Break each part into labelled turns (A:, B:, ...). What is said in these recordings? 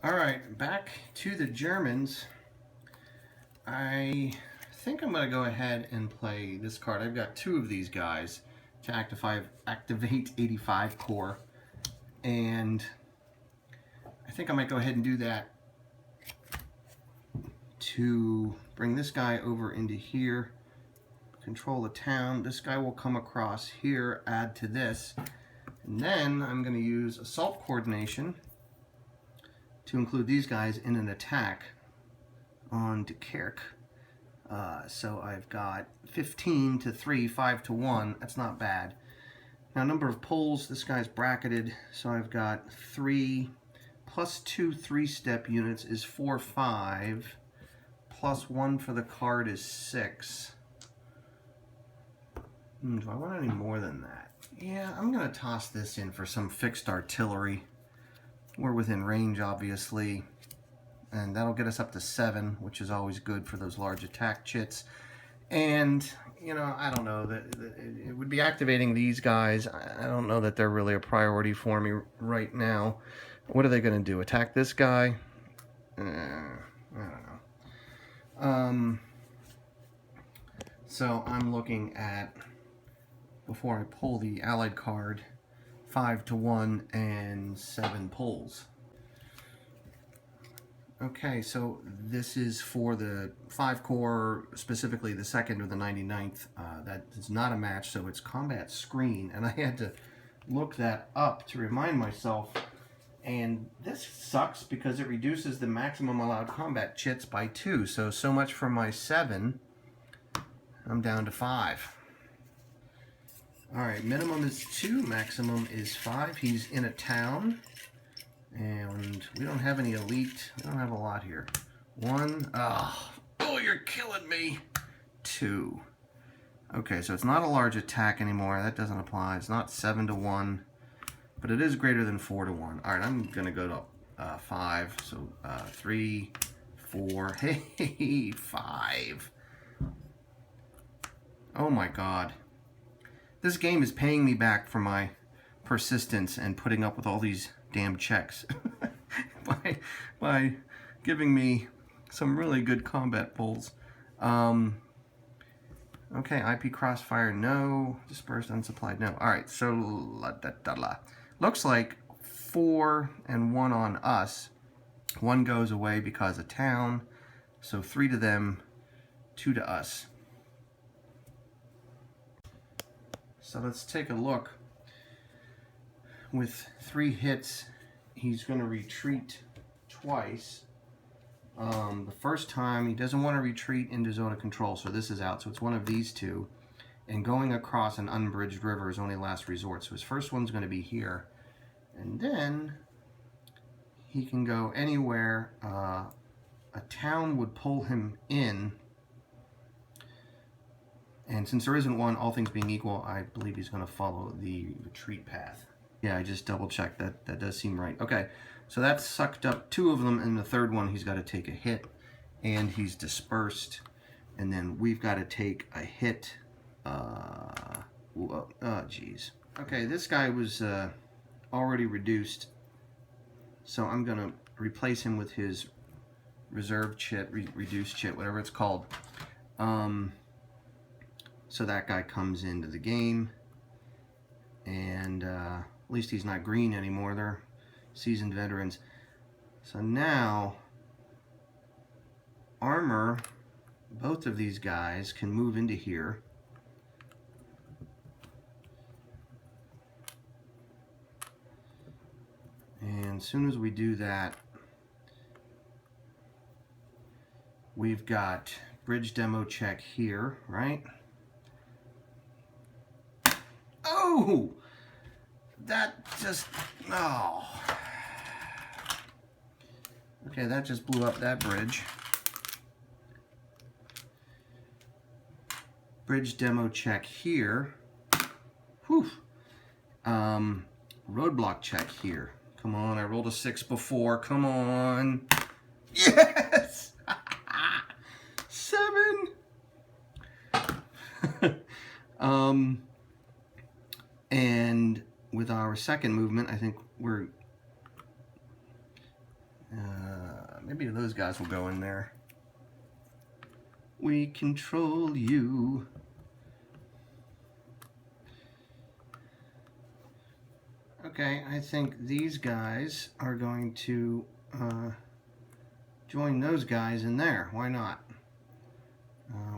A: All right, back to the Germans. I think I'm going to go ahead and play this card. I've got two of these guys to activate 85 core, and I think I might go ahead and do that to bring this guy over into here, control the town. This guy will come across here, add to this, and then I'm going to use assault coordination to include these guys in an attack on Dunkerque. So I've got 15 to 3, 5 to 1. That's not bad. Now, number of pulls, this guy's bracketed, so I've got 3 plus 2 3-step units is 4, 5, plus 1 for the card is 6. Do I want any more than that? Yeah, I'm going to toss this in for some fixed artillery. We're within range, obviously, and that'll get us up to 7, which is always good for those large attack chits. And, you know, I don't know, it would be activating these guys. I don't know that they're really a priority for me right now. What are they going to do? Attack this guy? I don't know. So I'm looking at, before I pull the allied card, 5 to 1 and 7 pulls. Okay, so this is for the 5 core, specifically the 2nd or the 99th. That is not a match, so it's combat screen, and I had to look that up to remind myself. And this sucks because it reduces the maximum allowed combat chits by 2. So much for my 7. I'm down to 5. Alright, minimum is 2, maximum is 5. He's in a town, and we don't have any elite. We don't have a lot here. 1, oh, you're killing me. 2. Okay, so it's not a large attack anymore. That doesn't apply. It's not 7 to 1, but it is greater than 4 to 1. Alright, I'm going to go to 5. So 3, 4, hey, 5. Oh my god. This game is paying me back for my persistence and putting up with all these damn checks by giving me some really good combat pulls. Okay, IP crossfire, no. Dispersed, unsupplied, no. Alright, so looks like 4 and 1 on us. 1 goes away because of town. So 3 to them, 2 to us. So let's take a look. With 3 hits, he's going to retreat twice. The first time, he doesn't want to retreat into zone of control, so this is out. So it's one of these two. And going across an unbridged river is only last resort. So his first one's going to be here. And then he can go anywhere. A town would pull him in. And since there isn't one, all things being equal, I believe he's going to follow the retreat path. Yeah, I just double-checked. That does seem right. Okay, so that's sucked up 2 of them, and the third one he's got to take a hit, and he's dispersed. And then we've got to take a hit. Oh, geez. Okay, this guy was already reduced, so I'm going to replace him with his reserve chit, reduced chit, whatever it's called. So that guy comes into the game, and at least he's not green anymore. They're seasoned veterans. So now, armor, both of these guys can move into here. And as soon as we do that, we've got bridge demo check here, right? Oh! That just... oh. Okay, that just blew up that bridge. Bridge demo check here. Whew. Roadblock check here. Come on, I rolled a 6 before. Come on. Yes! 7! And with our second movement, I think we're maybe those guys will go in there. We control you. Okay, I think these guys are going to join those guys in there. Why not?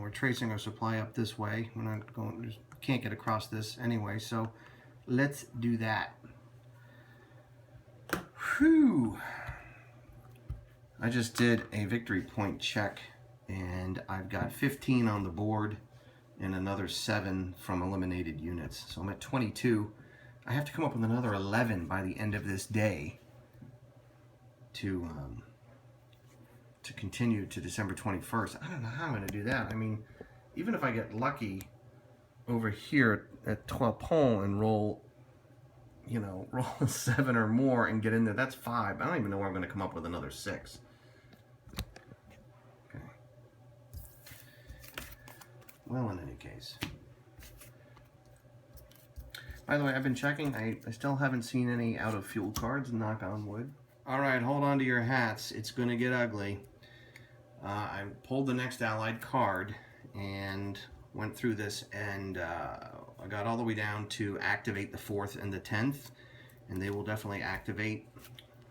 A: We're tracing our supply up this way. We're not going, just can't get across this anyway, so let's do that. Whew. I just did a victory point check, and I've got 15 on the board and another 7 from eliminated units. So I'm at 22. I have to come up with another 11 by the end of this day to continue to December 21st. I don't know how I'm going to do that. I mean, even if I get lucky over here at 12 pole and roll, you know, roll a 7 or more and get in there, that's 5. I don't even know where I'm going to come up with another 6. Okay. Well, in any case. By the way, I've been checking. I still haven't seen any out of fuel cards, knock on wood. All right, hold on to your hats. It's going to get ugly. I pulled the next allied card and went through this, and I got all the way down to activate the 4th and the 10th, and they will definitely activate,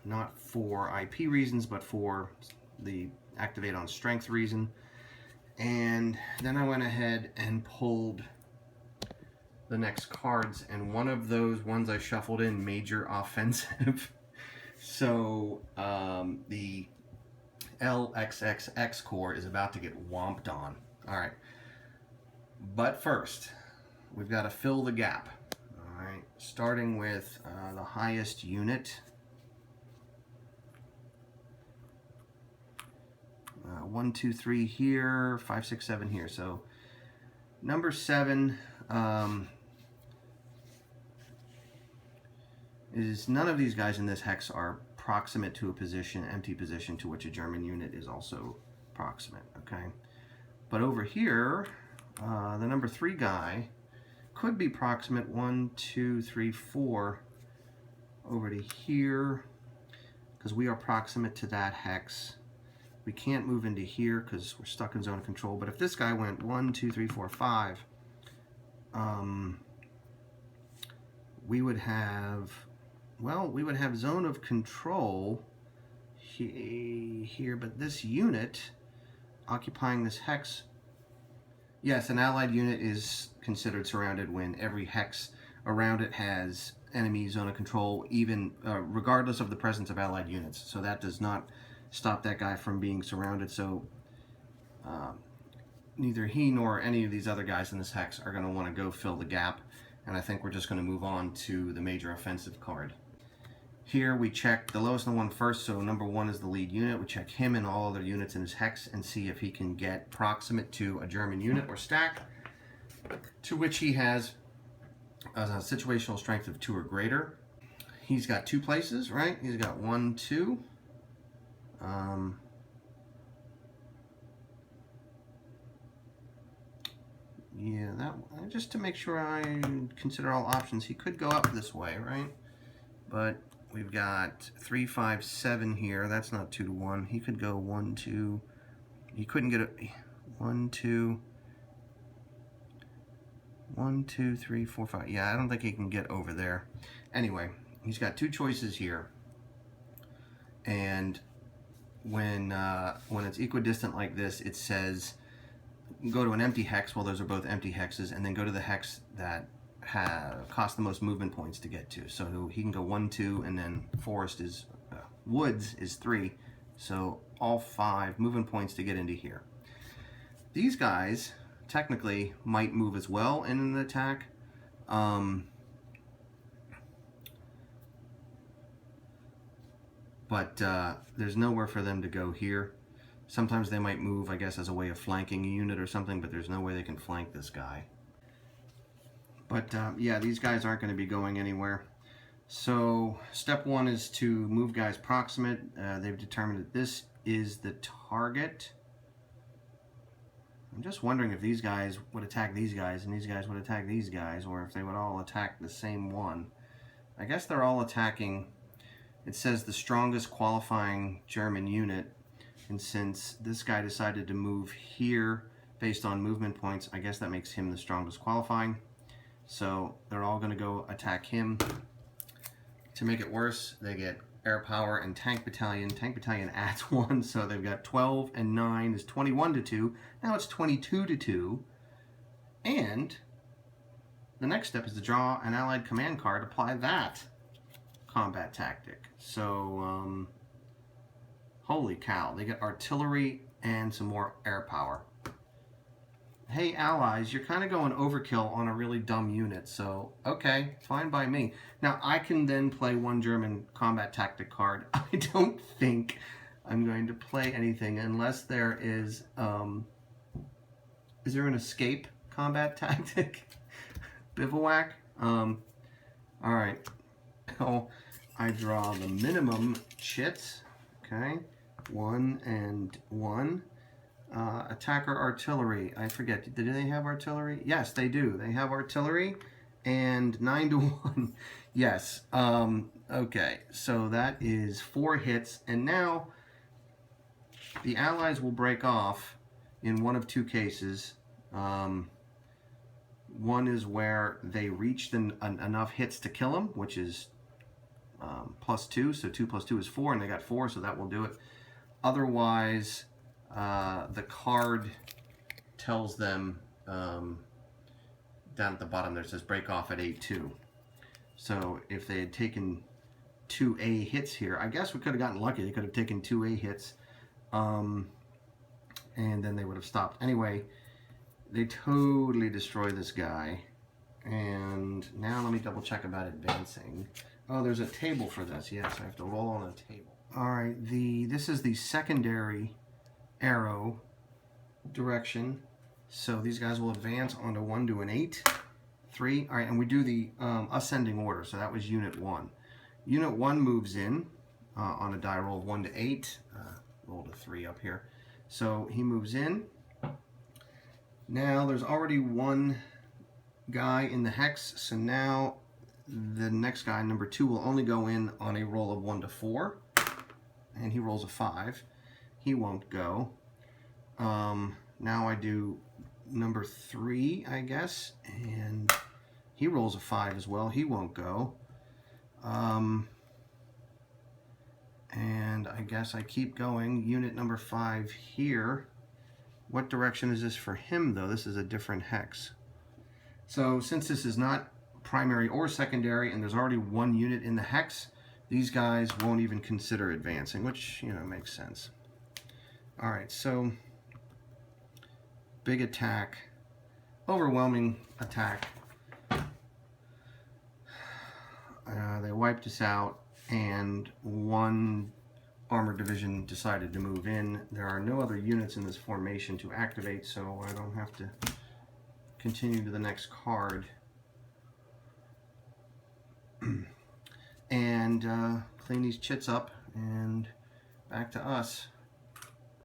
A: not for IP reasons, but for the activate on strength reason. And then I went ahead and pulled the next cards, and one of those ones I shuffled in, major offensive. So the LXXX core is about to get whomped on. All right, but first we've got to fill the gap. All right, starting with the highest unit. 1, 2, 3 here, 5, 6, 7 here. So number 7 is none of these guys in this hex are proximate to a position, empty position, to which a German unit is also proximate, okay? But over here, the number 3 guy could be proximate 1, 2, 3, 4 over to here, because we are proximate to that hex. We can't move into here because we're stuck in zone of control. But if this guy went 1, 2, 3, 4, 5, we would have, well, we would have zone of control here, but this unit occupying this hex, yes, an allied unit is considered surrounded when every hex around it has enemy zone of control, even regardless of the presence of allied units. So that does not stop that guy from being surrounded. So neither he nor any of these other guys in this hex are going to want to go fill the gap, and I think we're just going to move on to the major offensive card. Here we check the lowest one first, so number 1 is the lead unit. We check him and all other units in his hex and see if he can get proximate to a German unit or stack, to which he has a situational strength of 2 or greater. He's got 2 places, right? He's got 1, 2. Yeah, that just to make sure I consider all options. He could go up this way, right? But we've got 3, 5, 7 here. That's not 2 to 1. He could go 1, 2. He couldn't get a 1, 2. 1, 2, 3, 4, 5. Yeah, I don't think he can get over there. Anyway, he's got 2 choices here, and when it's equidistant like this, it says go to an empty hex. Well, those are both empty hexes, and then go to the hex that cost the most movement points to get to. So he can go 1, 2, and then forest is woods is 3. So all 5 movement points to get into here. These guys technically might move as well in an attack. But there's nowhere for them to go here. Sometimes they might move, I guess, as a way of flanking a unit or something, but there's no way they can flank this guy. But yeah, these guys aren't going to be going anywhere. So step 1 is to move guys proximate. They've determined that this is the target. I'm just wondering if these guys would attack these guys and these guys would attack these guys, or if they would all attack the same one. I guess they're all attacking. It says the strongest qualifying German unit. And since this guy decided to move here based on movement points, I guess that makes him the strongest qualifying. So they're all going to go attack him. To make it worse, they get air power and tank battalion. Tank battalion adds 1, so they've got 12 and 9 is 21 to 2. Now it's 22 to 2. And the next step is to draw an allied command card, apply that combat tactic. So, holy cow, they get artillery and some more air power. Hey allies, you're kind of going overkill on a really dumb unit, so okay, fine by me. Now I can then play one German combat tactic card. I don't think I'm going to play anything unless there is there an escape combat tactic? Bivouac? Alright. Oh, I draw the minimum chits. Okay, 1 and 1. Attacker artillery. I forget. Do they have artillery? Yes, they do. They have artillery and 9 to 1. Yes. Okay. So that is 4 hits, and now the allies will break off in one of 2 cases. One is where they reached enough hits to kill him, which is +2. So 2 + 2 is 4, and they got 4, so that will do it. Otherwise, the card tells them down at the bottom there, it says break off at 8-2. So if they had taken 2 A hits here, I guess we could have gotten lucky. They could have taken 2 A hits, and then they would have stopped. Anyway, they totally destroy this guy. And now let me double check about advancing. Oh, there's a table for this. Yes, I have to roll on a table. All right, this is the secondary arrow direction. So these guys will advance onto 1 to an 8, 3. All right, and we do the ascending order. So that was Unit 1. Unit 1 moves in on a die roll of 1 to 8. Rolled a 3 up here. So he moves in. Now there's already 1 guy in the hex. So now the next guy, number 2, will only go in on a roll of 1 to 4. And he rolls a 5. He won't go. Now I do number 3, I guess, and he rolls a 5 as well. He won't go. And I guess I keep going. Unit number 5 here. What direction is this for him, though? This is a different hex. So since this is not primary or secondary, and there's already 1 unit in the hex, these guys won't even consider advancing, which, you know, makes sense. All right, so big attack, overwhelming attack. They wiped us out, and 1 armored division decided to move in. There are no other units in this formation to activate, so I don't have to continue to the next card. And clean these chits up, and back to us.